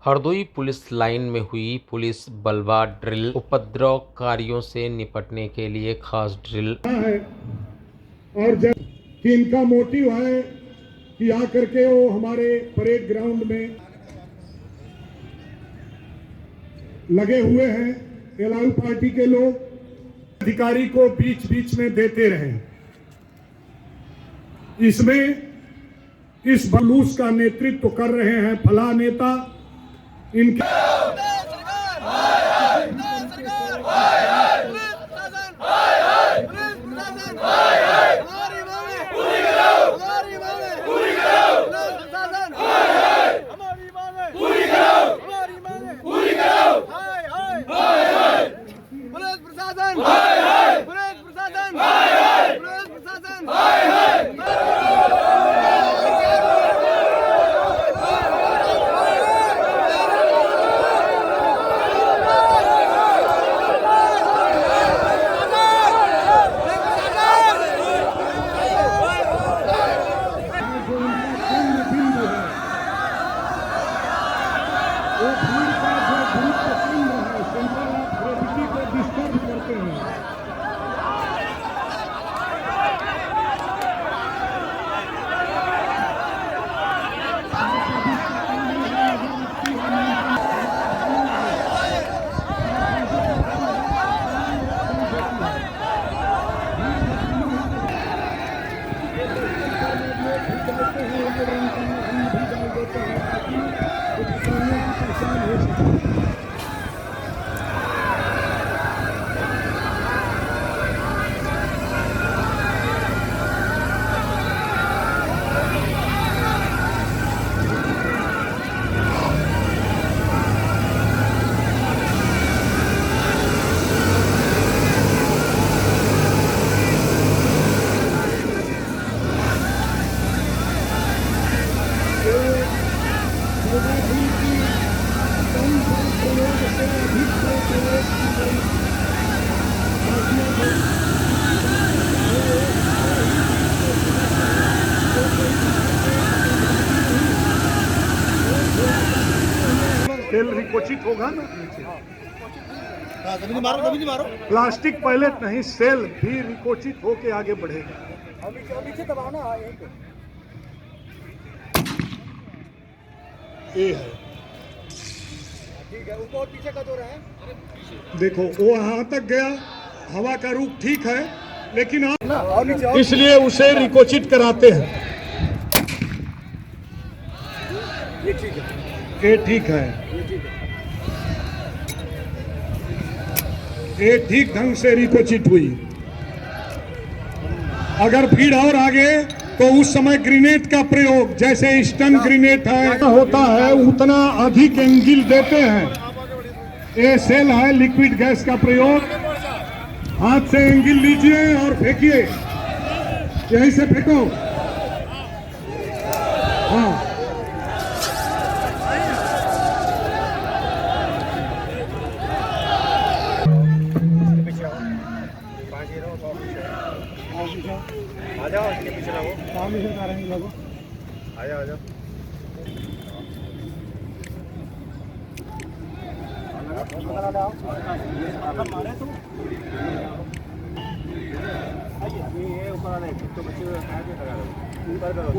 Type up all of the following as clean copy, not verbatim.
Hardoi police line में हुई police बलवा ड्रिल। उपद्रवकारियों से निपटने के लिए खास ड्रिल है और जब कि इनका मोटिव है कि आकर के वो हमारे परेड ग्राउंड में लगे हुए हैं। एलआई पार्टी के लोग अधिकारी को बीच बीच में देते रहे। इसमें इस बलूस का नेतृत्व कर रहे हैं फला नेता। इनके वो भीड़ का जो गुरुत्व केंद्र है, सेंट्रल ऑफ ग्रेविटी को डिस्टर्ब करते हैं। तेल रिकोचित होगा ना, जमीन मारो। प्लास्टिक पहले नहीं, सेल भी रिकोचित होके आगे बढ़ेगा। ये है, ठीक है। ऊपर पीछे का जो है देखो वो यहाँ तक गया। हवा का रूप ठीक है, लेकिन आप इसलिए उसे रिकोचित कराते हैं। ये ठीक है, ये ठीक है, ये ठीक ढंग से रिकोचित हुई। अगर भीड़ और आगे तो उस समय ग्रेनेड का प्रयोग, जैसे स्टन ग्रेनेड है होता है, उतना अधिक एंगल देते हैं। ये सेल है, लिक्विड गैस का प्रयोग। हाथ से एंगल लीजिए और फेंकिए, यहीं से फेंको। हाँ, आ जाओ, इसके पीछे लगो। सामने से आ रहे हैं लोग। आ जाओ। ये ऊपर वाले तो बच्चे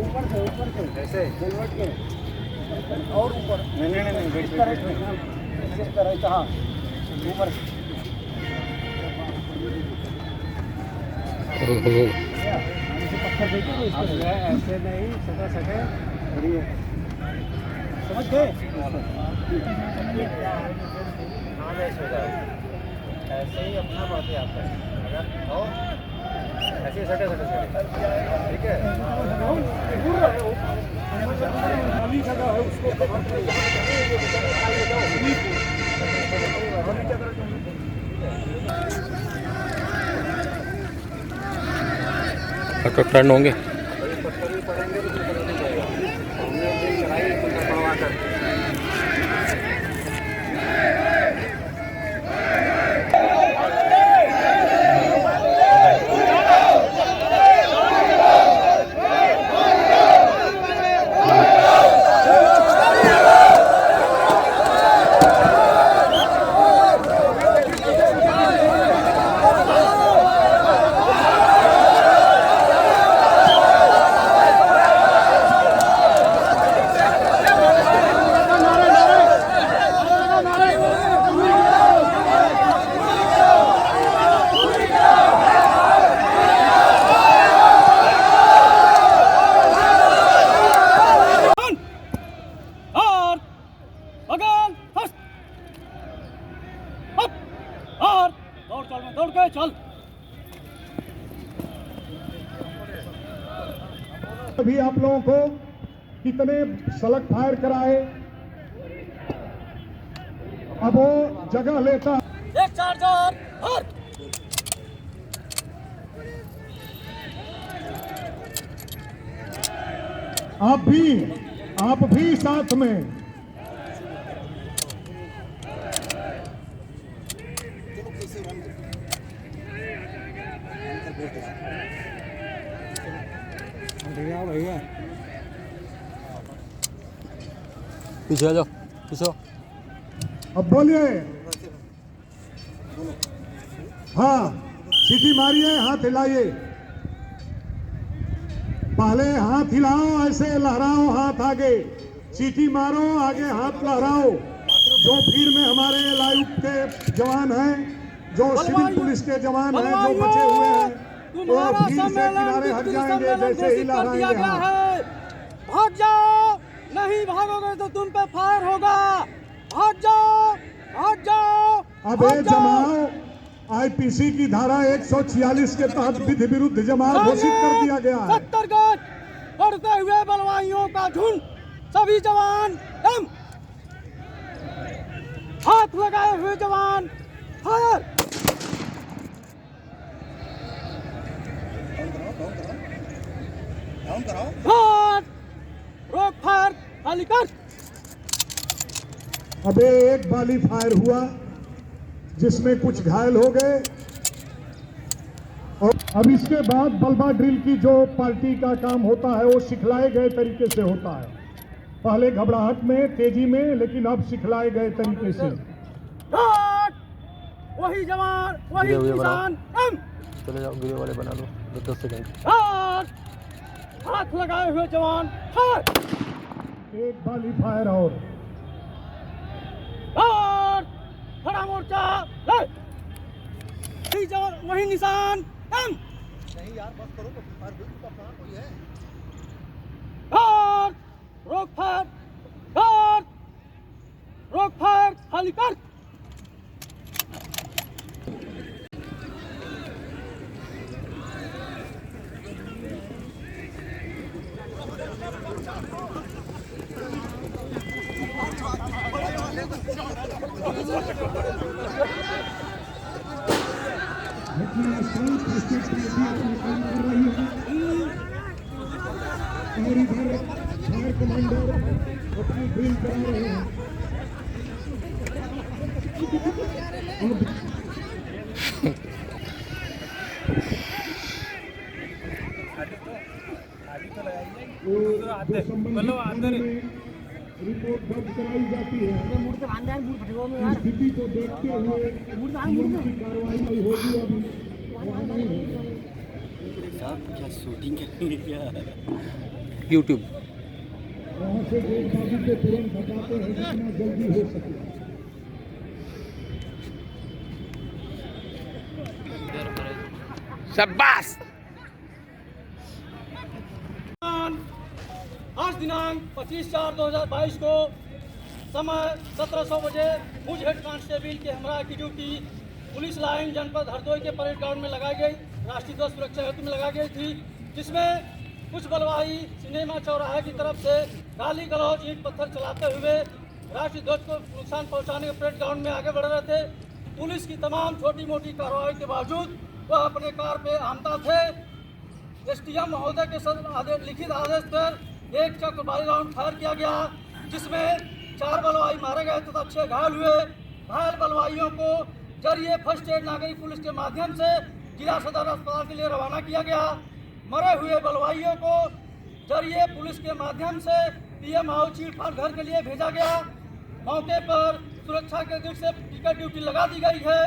ऊपर से ऐसे और ऊपर नहीं इस तरह कहाँ ऊपर पत्थर देखिए ऐसे नहीं सटे समझ गए। ऐसे ही अपना बात आता है। अगर हो ऐसे सटे ठीक है। खाली जगह है उसको टर्न होंगे। दौड़ के चल। अभी आप लोगों को कितने सलग फायर कराए, अब वो जगह लेता। एक चार्जर और आप भी साथ में। पीछे आ जाओ, पीछे। अब बोलिए। हाँ, सीटी मारिए, हाथ हिलाइए। पहले हाथ हिलाओ, ऐसे लहराओ हाथ आगे, सीटी मारो, आगे हाथ लहराओ। जो भीड़ में हमारे लाइव के जवान हैं, जो सिविल पुलिस के जवान हैं, जो बचे हुए हैं, वो भीड़ से किनारे हट जाएंगे जैसे ही लहराएंगे हाथ। भाग जाओ, नहीं भागोगे तो तुम पे फायर होगा। भाग जाओ, भाग जाओ। अब ये जमाव आईपीसी की धारा 146 के तहत विधि विरुद्ध जमाव घोषित कर दिया गया है। 70 गज बढ़ते हुए बलवाइयों का झुंड, सभी जवान दम, हाथ लगाए हुए जवान फायर। हाथ रोक, फायर खाली कर। अब एक बाली फायर हुआ जिसमें कुछ घायल हो गए, और अब इसके बाद बलवा ड्रिल की जो पार्टी का काम होता है वो सिखलाए गए तरीके से होता है। पहले घबराहट में, तेजी में, लेकिन अब सिखलाए गए तरीके से। वही जवान, वही किसान। चले जाओ, वीडियो वाले बना लो 10 सेकंड। हाथ लगाए हुए जवान फायर। एक बाली फायर और खड़ा मोर्चा, वही जवान, वही निशान। नहीं यार, बस करो तो फायर हो चुका, फायर कोई है। रोक फायर, रोक फायर खाली कर। और इधर फायर कमांडर अपनी ड्रिल करा रहे हैं। रिपोर्ट दर्ज कराई जाती है। स्थिति को देखते हुए की कार्रवाई होगी। अभी क्या शूटिंग करेंगे क्या? यूट्यूब वहाँ से देशबाजी को तुरंत हटाते हैं जितना जल्दी हो सके। शाबाश। आज दिनांक 25/4/2022 को समय 1700 बजे मुझ हेड कांस्टेबल के हमरा की ड्यूटी पुलिस लाइन जनपद हरदोई के परेड ग्राउंड में लगाई गई, राष्ट्रीय ध्वज सुरक्षा हेतु में लगाई गई थी, जिसमें कुछ बलवाई सिनेमा चौराहे की तरफ से गाली गलौज, ईंट पत्थर चलाते हुए राष्ट्रीय ध्वज को नुकसान पहुंचाने के परेड ग्राउंड में आगे बढ़ रहे थे। पुलिस की तमाम छोटी मोटी कार्रवाई के बावजूद वह अपने कार पे आमता थे। एसडीएम महोदय के लिखित आदेश पर एक चक्र बाई राउंड फायर किया गया, जिसमें 4 बलवाई मारे गए तथा 6 घायल हुए। घायल बलवाइयों को जरिए फर्स्ट एड नागरिक पुलिस के माध्यम से जिला सदर अस्पताल के लिए रवाना किया गया। मरे हुए बलवाइयों को जरिए पुलिस के माध्यम से पीएम हाउस चीड़फाड़ घर के लिए भेजा गया। मौके पर सुरक्षा के दृष्टि से टिकट ड्यूटी लगा दी गई है।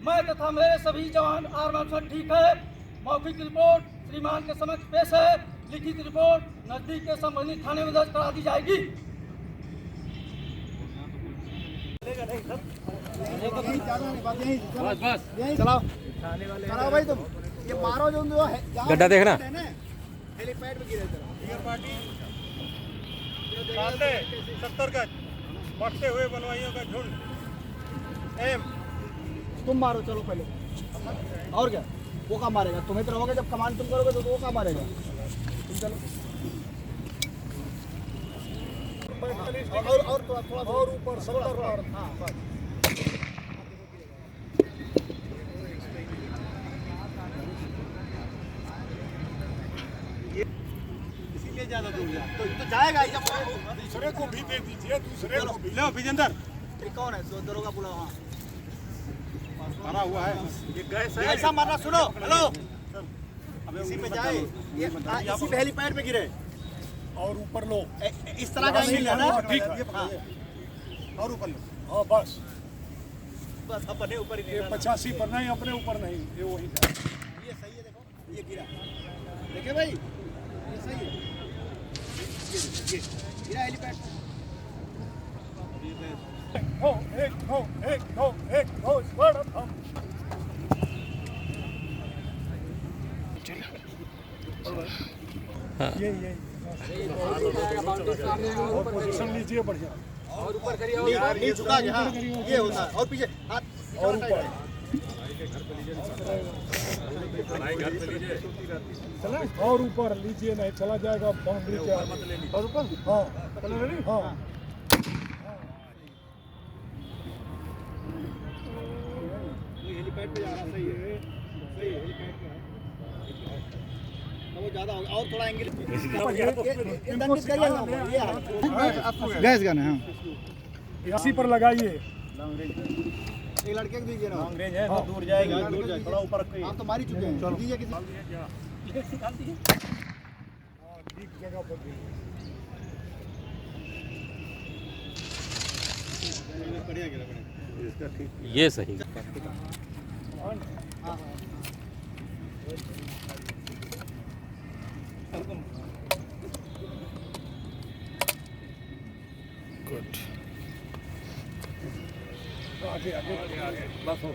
मैं तथा मेरे सभी जवान आर्मर ठीक है। मौखिक रिपोर्ट श्रीमान के समक्ष पेश है। लिखित रिपोर्ट नजदीक के संबंधित थाने में दर्ज करा दी जाएगी। बस चलाओ, कराओ भाई, तुम ये मारो जो है गड्ढा देखना। हेलीपैड में गिरे थे पार्टी 70 गज बढ़ते हुए बलवाइयों का झुंड। तुम मारो, चलो पहले। और क्या, वो कहाँ मारेगा? तुम्हें तो रहोगे, जब कमांड तुम करोगे तो वो कहाँ मारेगा? तुम चलो और थोड़ा और ऊपर 70 पर। हाँ बस। इसीलिए ज्यादा दूर जा तो जाएगा ही, जब दूसरे को भी दे दीजिए, दूसरे को भी। लो विजेंदर, ये कौन है? दरोगा बुला, वहाँ मारा हुआ है ये गैस है। ऐसा मारना, सुनो, हेलो, अब इसी पे जाए, ये इसी पे हेलीपैड पे गिरे और ऊपर लो, इस तरह का एंगल है ना? ठीक। हाँ, और ऊपर लो। हाँ बस बस अपने ऊपर ही ये नहीं, 85 पर नहीं, अपने ऊपर नहीं, ये वही है। ये सही है। देखो ये गिरा, देखिए भाई, ये सही है, ये गिरा हेलीपैड पे। एक स्क्वाड हम। ये और पोजीशन लीजिए बढ़िया, और ऊपर करिए, और नीचे झुका के, हाँ ये होता है, और पीछे हाथ और ऊपर चला, और ऊपर लीजिए, नहीं चला जाएगा बाउंड्री के और ऊपर। हाँ हाँ हेलीपैड पे जाना सही है, सही है, हेलीपैड पे वो ज्यादा होगा, और थोड़ा एंगल दंडित करिए ना, गैस गन है। हाँ, इसी पर लगाइए। एक लड़के को दीजिए ना, लॉन्ग रेंज है तो दूर जाएगा, दूर जाएगा, थोड़ा ऊपर रखिए। आप तो मार ही चुके हैं, दीजिए किसी ठीक जगह पर दीजिए। ये सही। गुड। आगे आगे आगे बस हो।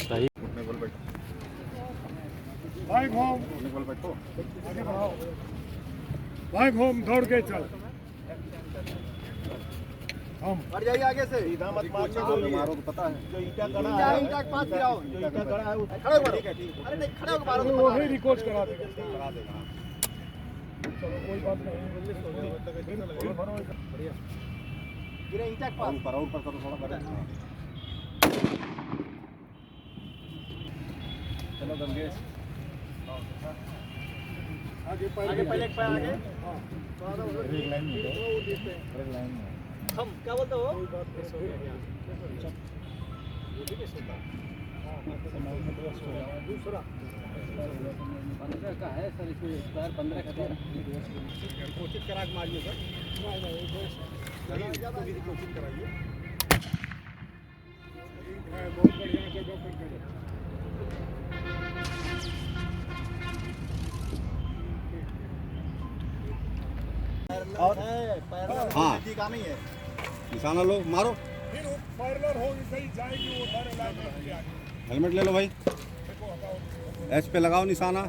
सही। भाई घूम, आगे बढ़ाओ, भाई घूम, दौड़ के चल। हम बढ़ जाइए आगे से, सीधा मत मारने, मारो तो पता है, जो ईटा गड़ा है, ईटा के पास गिराओ, जो ईटा गड़ा है वो खड़े हो, ठीक है ठीक। अरे नहीं, खड़े होकर मारो तो वही रिकॉर्ड करा देगा। चलो कोई बात नहीं, गिरे ईटा के पास, ऊपर करो, थोड़ा बड़ा। चलो गंगेश, आगे पहले एक पैर आगे, थोड़ा सा एक लाइन में, हम क्या बोलते हो? दूसरा 15 का है सर, इसमें पैर 15 का कोशिश करा के मारिए सर, कोशिश कराइए। बहुत बढ़िया जगह पर करो। और हाँ काम ही है, निशाना लो, मारो, फिर पैरेलल हो गई जाएगी, वो सारे लाइन में आगे। हेलमेट ले लो भाई, एच पे लगाओ निशाना।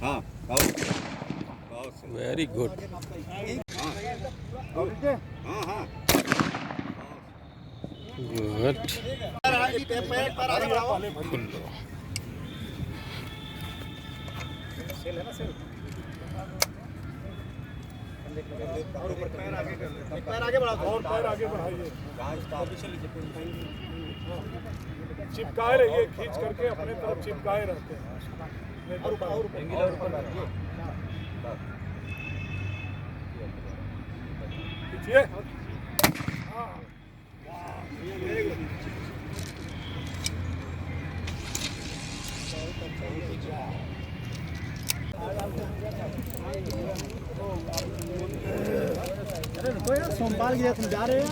हाँ वेरी गुड। हाँ हाँ गुड। सेल है ना, सेल। पैर आगे बढ़ाओ, और पैर आगे बढ़ाइए, चिपकाए रहिए, खींच करके अपने तरफ चिपकाए रहते हैं। और खींचिए। अरे रुको यार, सोमवार गया तुम जा रहे हो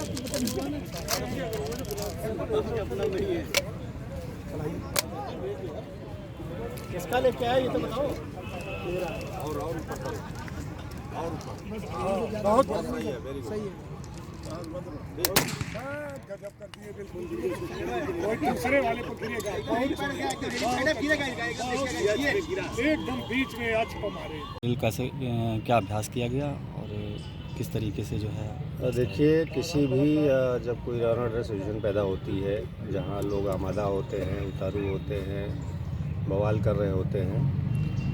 किसका लेके आया ये तो बताओ। बहुत सही है, गजब कर दिए, बिल्कुल कोई दूसरे वाले को गिरेगा, एकदम बीच में आज को मारे। ड्रिल कैसे क्या अभ्यास किया गया और किस तरीके से जो है? देखिए, किसी भी जब कोई लॉ एंड ऑर्डर सिचुएशन पैदा होती है, जहां लोग आमादा होते हैं, उतारू होते हैं, बवाल कर रहे होते हैं,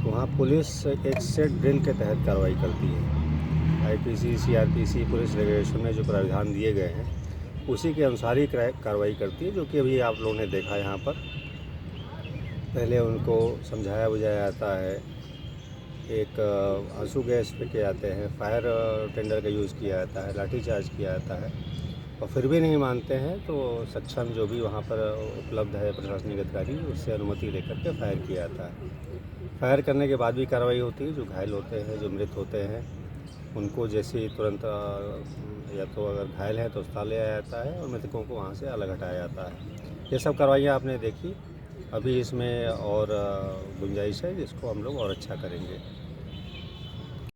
तो वहाँ पुलिस एक सेट ड्रिल के तहत कार्रवाई करती है। आईपीसी, सीआरपीसी, पुलिस रेगुलेशन में जो प्राविधान दिए गए हैं उसी के अनुसार ही कार्रवाई करती है, जो कि अभी आप लोगों ने देखा यहाँ पर। पहले उनको समझाया बुझाया जाता है, एक आंसू गैस फेंके जाते हैं, फायर टेंडर का यूज़ किया जाता है, लाठीचार्ज किया जाता है, और फिर भी नहीं मानते हैं तो सक्षम जो भी वहाँ पर उपलब्ध है प्रशासनिक अधिकारी, उससे अनुमति लेकर के फायर किया जाता है। फायर करने के बाद भी कार्रवाई होती है। जो घायल होते हैं, जो मृत होते हैं, उनको जैसे ही तुरंत या तो अगर घायल है तो अस्पताल ले आया जाता है और मृतकों को वहाँ से अलग हटाया जाता है। ये सब कार्रवाइयाँ आपने देखी। अभी इसमें और गुंजाइश है जिसको हम लोग और अच्छा करेंगे।